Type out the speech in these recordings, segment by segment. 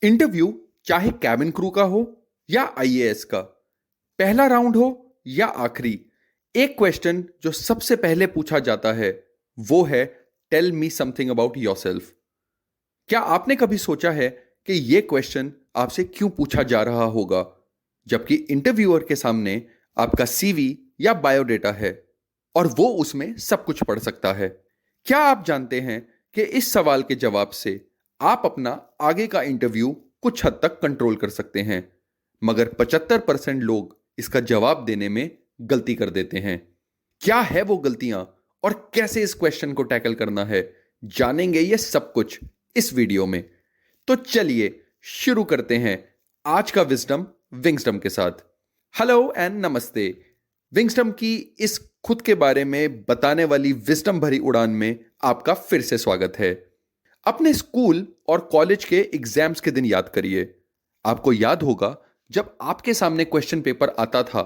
Interview चाहे cabin crew का हो या आईएएस का, पहला राउंड हो या आखिरी, एक क्वेश्चन जो सबसे पहले पूछा जाता है वो है tell me something about yourself. क्या आपने कभी सोचा है कि यह क्वेश्चन आपसे क्यों पूछा जा रहा होगा, जबकि इंटरव्यूअर के सामने आपका सीवी या बायोडेटा है और वो उसमें सब कुछ पढ़ सकता है। क्या आप जानते हैं कि इस सवाल के जवाब से आप अपना आगे का इंटरव्यू कुछ हद तक कंट्रोल कर सकते हैं, मगर 75% लोग इसका जवाब देने में गलती कर देते हैं। क्या है वो गलतियां और कैसे इस क्वेश्चन को टैकल करना है, जानेंगे ये सब कुछ इस वीडियो में। तो चलिए शुरू करते हैं आज का विजडम विंगस्टम के साथ। हेलो एंड नमस्ते। विंगस्टम की इस खुद के बारे में बताने वाली विजडम भरी उड़ान में आपका फिर से स्वागत है। अपने स्कूल और कॉलेज के एग्जाम्स के दिन याद करिए। आपको याद होगा जब आपके सामने क्वेश्चन पेपर आता था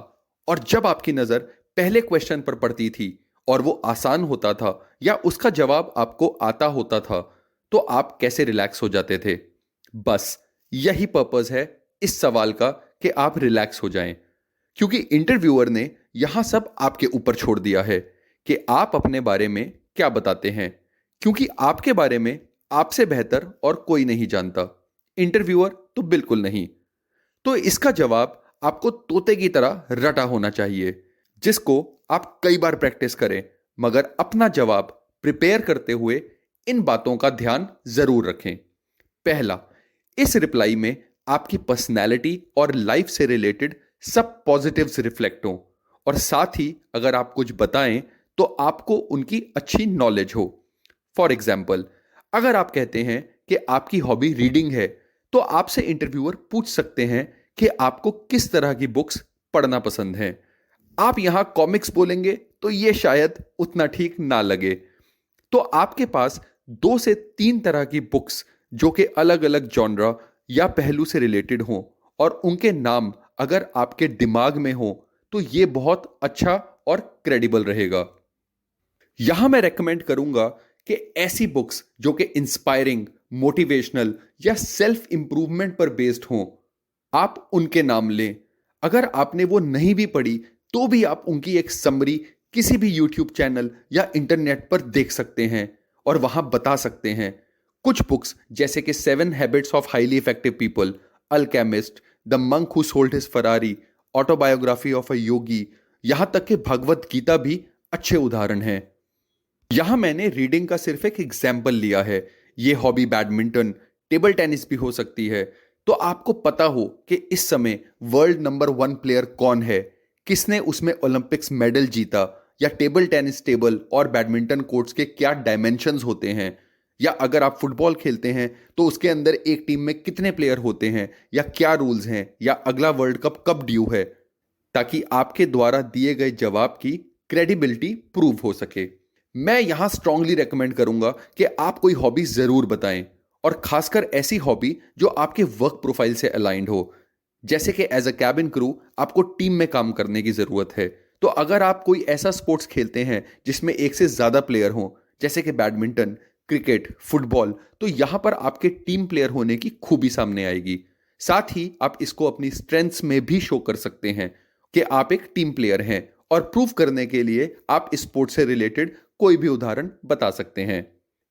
और जब आपकी नजर पहले क्वेश्चन पर पड़ती थी और वो आसान होता था या उसका जवाब आपको आता होता था, तो आप कैसे रिलैक्स हो जाते थे। बस यही पर्पस है इस सवाल का कि आप रिलैक्स हो जाएं, क्योंकि इंटरव्यूअर ने यहां सब आपके ऊपर छोड़ दिया है कि आप अपने बारे में क्या बताते हैं, क्योंकि आपके बारे में आपसे बेहतर और कोई नहीं जानता, इंटरव्यूअर तो बिल्कुल नहीं। तो इसका जवाब आपको तोते की तरह रटा होना चाहिए, जिसको आप कई बार प्रैक्टिस करें, मगर अपना जवाब प्रिपेयर करते हुए इन बातों का ध्यान जरूर रखें। पहला, इस रिप्लाई में आपकी पर्सनैलिटी और लाइफ से रिलेटेड सब पॉजिटिव्स रिफ्लेक्ट हों, और साथ ही अगर आप कुछ बताएं तो आपको उनकी अच्छी नॉलेज हो। फॉर एग्जाम्पल, अगर आप कहते हैं कि आपकी हॉबी रीडिंग है, तो आपसे इंटरव्यूअर पूछ सकते हैं कि आपको किस तरह की बुक्स पढ़ना पसंद है। आप यहां कॉमिक्स बोलेंगे तो यह शायद उतना ठीक ना लगे। तो आपके पास 2 से 3 तरह की बुक्स जो कि अलग अलग जॉनरा या पहलू से रिलेटेड हों और उनके नाम अगर आपके दिमाग में हो, तो यह बहुत अच्छा और क्रेडिबल रहेगा। यहां मैं रेकमेंड करूंगा कि ऐसी बुक्स जो कि इंस्पायरिंग, मोटिवेशनल या सेल्फ इंप्रूवमेंट पर बेस्ड हों, आप उनके नाम लें। अगर आपने वो नहीं भी पढ़ी तो भी आप उनकी एक समरी किसी भी यूट्यूब चैनल या इंटरनेट पर देख सकते हैं और वहां बता सकते हैं। कुछ बुक्स जैसे कि 7 habits of highly effective people, alchemist, the monk who sold his Ferrari, autobiography of a yogi, यहां तक कि भगवत गीता भी अच्छे उदाहरण हैं। यहां मैंने रीडिंग का सिर्फ एक एग्जाम्पल लिया है। यह हॉबी बैडमिंटन, टेबल टेनिस भी हो सकती है। तो आपको पता हो कि इस समय वर्ल्ड नंबर 1 प्लेयर कौन है, किसने उसमें ओलंपिक्स मेडल जीता, या टेबल टेनिस टेबल और बैडमिंटन कोर्ट्स के क्या डायमेंशंस होते हैं, या अगर आप फुटबॉल खेलते हैं तो उसके अंदर एक टीम में कितने प्लेयर होते हैं, या क्या रूल्स हैं, या अगला वर्ल्ड कप कब ड्यू है, ताकि आपके द्वारा दिए गए जवाब की क्रेडिबिलिटी प्रूव हो सके। मैं यहां स्ट्रांगली रेकमेंड करूंगा कि आप कोई हॉबी जरूर बताएं, और खासकर ऐसी हॉबी जो आपके वर्क प्रोफाइल से अलाइंड हो। जैसे कि एज अ कैबिन क्रू आपको टीम में काम करने की जरूरत है, तो अगर आप कोई ऐसा स्पोर्ट्स खेलते हैं जिसमें एक से ज्यादा प्लेयर हो, जैसे कि बैडमिंटन, क्रिकेट, फुटबॉल, तो यहां पर आपके टीम प्लेयर होने की खूबी सामने आएगी। साथ ही आप इसको अपनी स्ट्रेंथ्स में भी शो कर सकते हैं कि आप एक टीम प्लेयर हैं, और प्रूव करने के लिए आप इस स्पोर्ट्स से रिलेटेड कोई भी उदाहरण बता सकते हैं।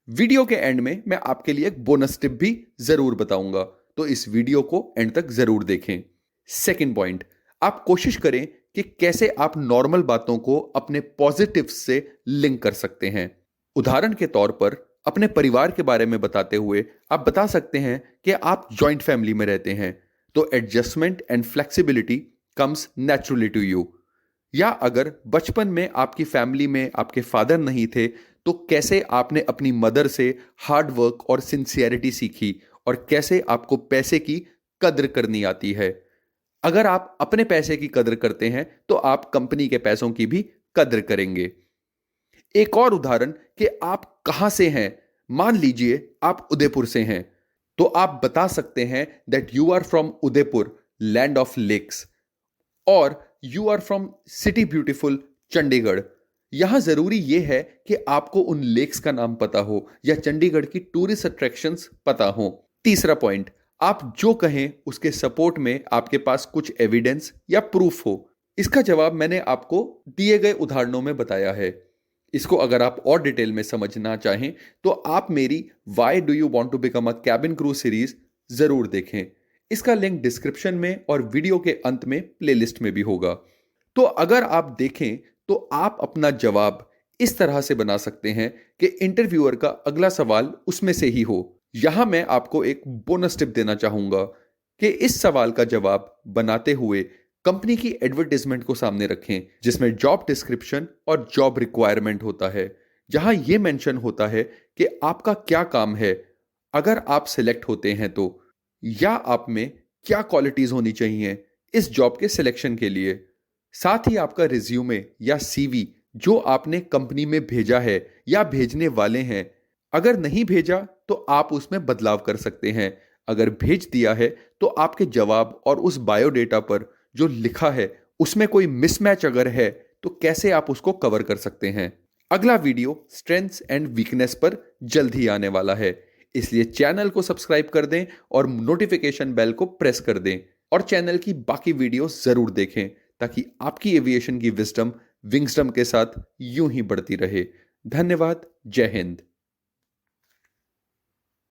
वीडियो के एंड में मैं आपके लिए एक बोनस टिप भी जरूर बताऊंगा, तो इस वीडियो को एंड तक जरूर देखें। सेकंड पॉइंट, आप कोशिश करें कि कैसे आप नॉर्मल बातों को अपने पॉजिटिव से लिंक कर सकते हैं। उदाहरण के तौर पर अपने परिवार के बारे में बताते हुए आप बता सकते हैं कि आप जॉइंट फैमिली में रहते हैं, तो adjustment and flexibility comes naturally to you. या अगर बचपन में आपकी फैमिली में आपके फादर नहीं थे, तो कैसे आपने अपनी मदर से हार्ड वर्क और सिंसियरिटी सीखी, और कैसे आपको पैसे की कद्र करनी आती है। अगर आप अपने पैसे की कद्र करते हैं तो आप कंपनी के पैसों की भी कद्र करेंगे। एक और उदाहरण कि आप कहां से हैं, मान लीजिए आप उदयपुर से हैं, तो आप बता सकते हैं that you are from Udaipur, land of lakes, और you are from city beautiful Chandigarh. यहां जरूरी यह है कि आपको उन लेक्स का नाम पता हो या चंडीगढ़ की टूरिस्ट अट्रैक्शंस पता हो। तीसरा पॉइंट, आप जो कहें उसके सपोर्ट में आपके पास कुछ एविडेंस या प्रूफ हो। इसका जवाब मैंने आपको दिए गए उदाहरणों में बताया है। इसको अगर आप और डिटेल में समझना चाहें तो आप मेरी why do you want to become a cabin crew series जरूर देखें। इसका लिंक डिस्क्रिप्शन में और वीडियो के अंत में प्लेलिस्ट में भी होगा। तो अगर आप देखें तो आप अपना जवाब इस तरह से बना सकते हैं कि इंटरव्यूअर का अगला सवाल उसमें से ही हो। यहां मैं आपको एक बोनस टिप देना चाहूंगा कि इस सवाल का जवाब बनाते हुए कंपनी की एडवर्टाइजमेंट को सामने रखें, जिसमें जॉब डिस्क्रिप्शन और जॉब रिक्वायरमेंट होता है, जहां यह मेंशन होता है कि आपका क्या काम है अगर आप सिलेक्ट होते हैं तो, या आप में क्या क्वालिटीज होनी चाहिए इस जॉब के सिलेक्शन के लिए। साथ ही आपका रिज्यूमे या सीवी जो आपने कंपनी में भेजा है या भेजने वाले हैं, अगर नहीं भेजा तो आप उसमें बदलाव कर सकते हैं। अगर भेज दिया है तो आपके जवाब और उस बायोडेटा पर जो लिखा है उसमें कोई मिसमैच अगर है तो कैसे आप उसको कवर कर सकते हैं। अगला वीडियो स्ट्रेंथ्स एंड वीकनेस पर जल्द ही आने वाला है, इसलिए चैनल को सब्सक्राइब कर दें और नोटिफिकेशन बेल को प्रेस कर दें और चैनल की बाकी वीडियो जरूर देखें ताकि आपकी एविएशन की विजडम विंगस्टम के साथ यूं ही बढ़ती रहे। धन्यवाद। जय हिंद।